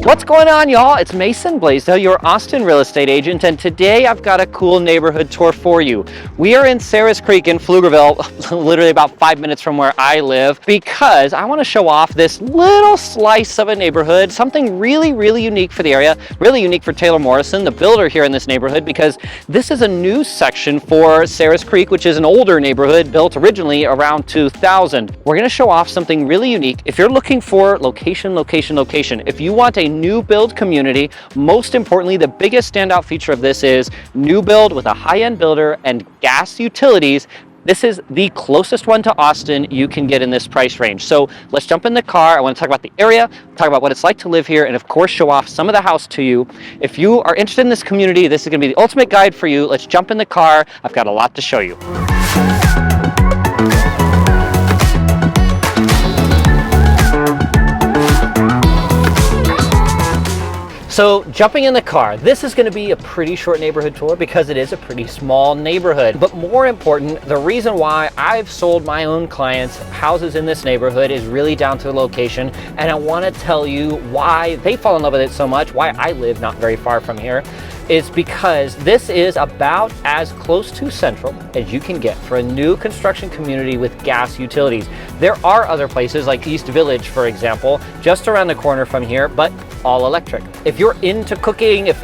What's going on, y'all? It's Mason Bleasdell, your Austin real estate agent, and today I've got a cool neighborhood tour for you. We are in Sarah's Creek in Pflugerville, literally about 5 minutes from where I live, because I want to show off this little slice of a neighborhood, something really, really unique for the area, really unique for Taylor Morrison, the builder here in this neighborhood, because this is a new section for Sarah's Creek, which is an older neighborhood built originally around 2000. We're going to show off something really unique. If you're looking for location, if you want a new build community, most importantly, the biggest standout feature of this is new build with a high-end builder and gas utilities. This is the closest one to Austin you can get in this price range. So let's jump in the car. I want to talk about the area, talk about what it's like to live here, and of course show off some of the house to you. If you are interested in this community, this is going to be the ultimate guide for you. Let's jump in the car. I've got a lot to show you. So jumping in the car, this is going to be a pretty short neighborhood tour because it is a pretty small neighborhood. But more important, the reason why I've sold my own clients houses in this neighborhood is really down to the location. And I want to tell you why they fall in love with it so much, why I live not very far from here. Is because this is about as close to central as you can get for a new construction community with gas utilities. There are other places like East Village, for example, just around the corner from here, but all electric. If you're into cooking, if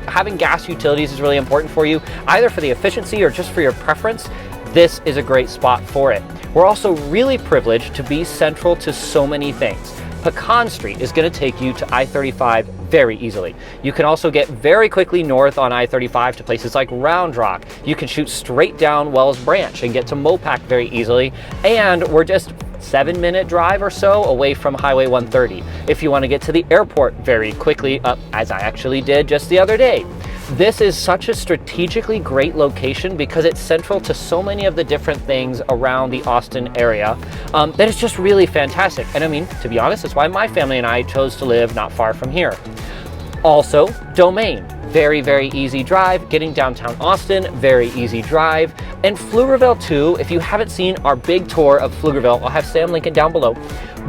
having gas utilities is really important for you, either for the efficiency or just for your preference, this is a great spot for it. We're also really privileged to be central to so many things. Pecan Street is going to take you to I-35 very easily. You can also get very quickly north on I-35 to places like Round Rock. You can shoot straight down Wells Branch and get to Mopac very easily. And we're just 7-minute drive or so away from Highway 130. If you want to get to the airport very quickly, as I actually did just the other day. This is such a strategically great location because it's central to so many of the different things around the Austin area that it's just really fantastic. And I mean, to be honest, that's why my family and I chose to live not far from here. Also, Domain. Very, very easy drive. Getting downtown Austin, very easy drive. And Pflugerville too, if you haven't seen our big tour of Pflugerville, I'll have Sam link it down below.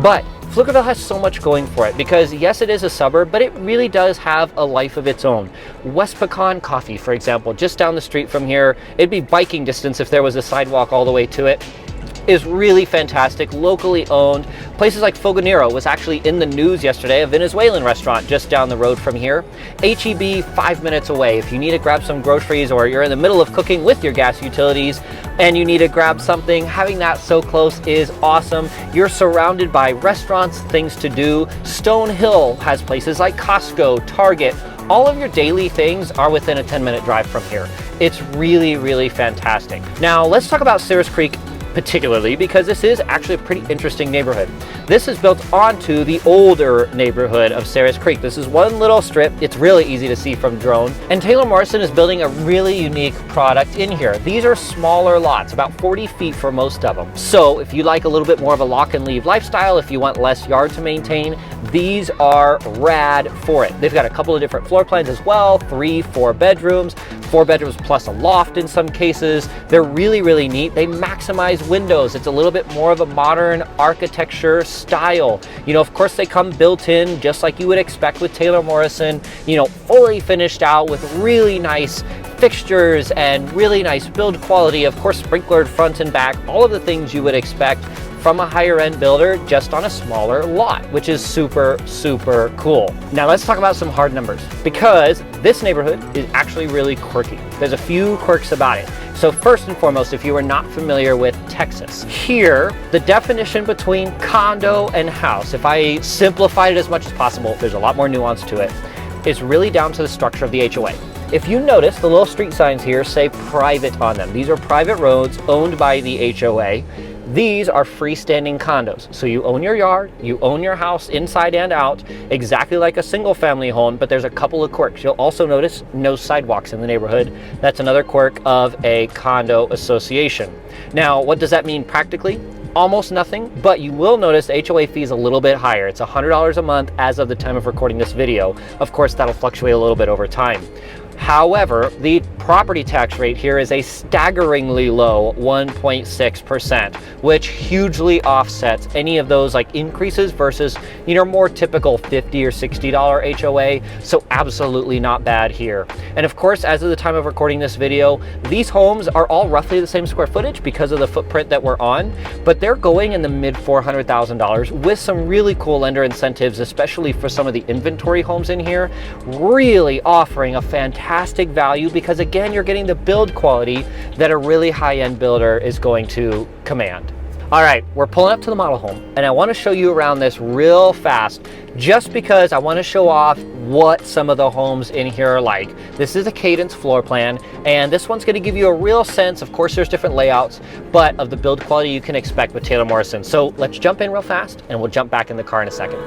But Pflugerville has so much going for it because yes, it is a suburb, but it really does have a life of its own. West Pecan Coffee, for example, just down the street from here, it'd be biking distance if there was a sidewalk all the way to it, is really fantastic, locally owned. Places like Fogonero was actually in the news yesterday, a Venezuelan restaurant just down the road from here. H-E-B, 5 minutes away. If you need to grab some groceries or you're in the middle of cooking with your gas utilities and you need to grab something, having that so close is awesome. You're surrounded by restaurants, things to do. Stone Hill has places like Costco, Target. All of your daily things are within a 10-minute drive from here. It's really, really fantastic. Now let's talk about Sarah's Creek particularly because this is actually a pretty interesting neighborhood. This is built onto the older neighborhood of Sarah's Creek. This is one little strip. It's really easy to see from drone. And Taylor Morrison is building a really unique product in here. These are smaller lots, about 40 feet for most of them. So if you like a little bit more of a lock and leave lifestyle, if you want less yard to maintain, these are rad for it. They've got a couple of different floor plans as well, 3-4 bedrooms, 4 bedrooms plus a loft in some cases. They're really, really neat. They maximize windows. It's a little bit more of a modern architecture style. You know, of course they come built in just like you would expect with Taylor Morrison, you know, fully finished out with really nice fixtures and really nice build quality, of course sprinklered front and back, all of the things you would expect from a higher end builder just on a smaller lot, which is super, super cool. Now let's talk about some hard numbers because this neighborhood is actually really quirky. There's a few quirks about it. So first and foremost, if you are not familiar with Texas, here, the definition between condo and house, if I simplified it as much as possible, there's a lot more nuance to it, is really down to the structure of the HOA. If you notice, the little street signs here say private on them. These are private roads owned by the HOA. These are freestanding condos. So you own your yard, you own your house inside and out, exactly like a single family home, but there's a couple of quirks. You'll also notice no sidewalks in the neighborhood. That's another quirk of a condo association. Now, what does that mean practically? Almost nothing, but you will notice the HOA fee is a little bit higher. It's $100 a month as of the time of recording this video. Of course, that'll fluctuate a little bit over time. However, the property tax rate here is a staggeringly low 1.6%, which hugely offsets any of those like increases versus, you know, more typical $50 or $60 HOA. So absolutely not bad here. And of course, as of the time of recording this video, these homes are all roughly the same square footage because of the footprint that we're on, but they're going in the mid $400,000 with some really cool lender incentives, especially for some of the inventory homes in here, really offering a fantastic value because again, you're getting the build quality that a really high-end builder is going to command. All right, we're pulling up to the model home and I want to show you around this real fast just because I want to show off what some of the homes in here are like. This is a Cadence floor plan and this one's going to give you a real sense, of course there's different layouts, but of the build quality you can expect with Taylor Morrison. So let's jump in real fast and we'll jump back in the car in a second.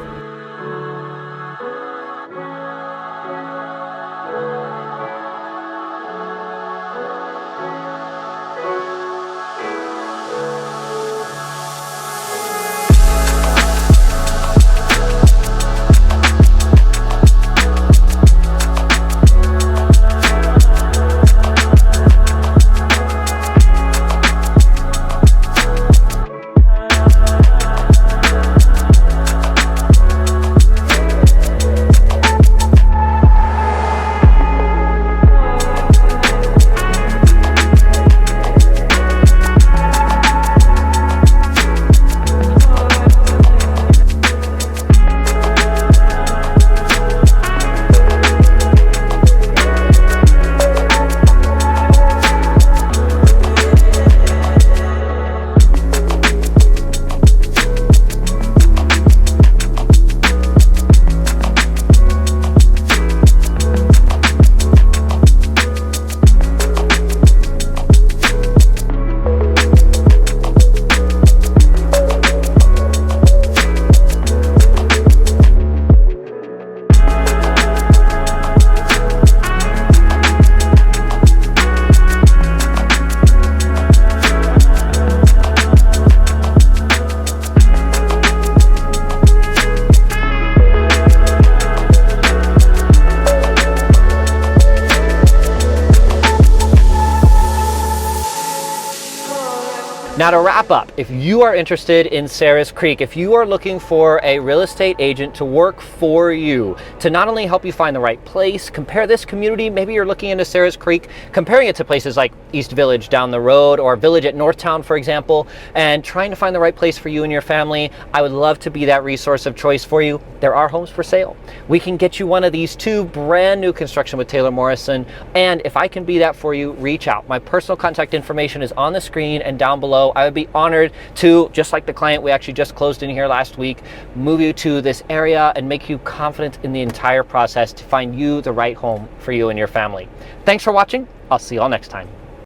Now to wrap up, if you are interested in Sarah's Creek, if you are looking for a real estate agent to work for you, to not only help you find the right place, compare this community, maybe you're looking into Sarah's Creek, comparing it to places like East Village down the road or Village at Northtown, for example, and trying to find the right place for you and your family, I would love to be that resource of choice for you. There are homes for sale. We can get you one of these two brand new construction with Taylor Morrison, and if I can be that for you, reach out. My personal contact information is on the screen and down below. I would be honored to, just like the client we actually just closed in here last week, move you to this area and make you confident in the entire process to find you the right home for you and your family. Thanks for watching. I'll see you all next time.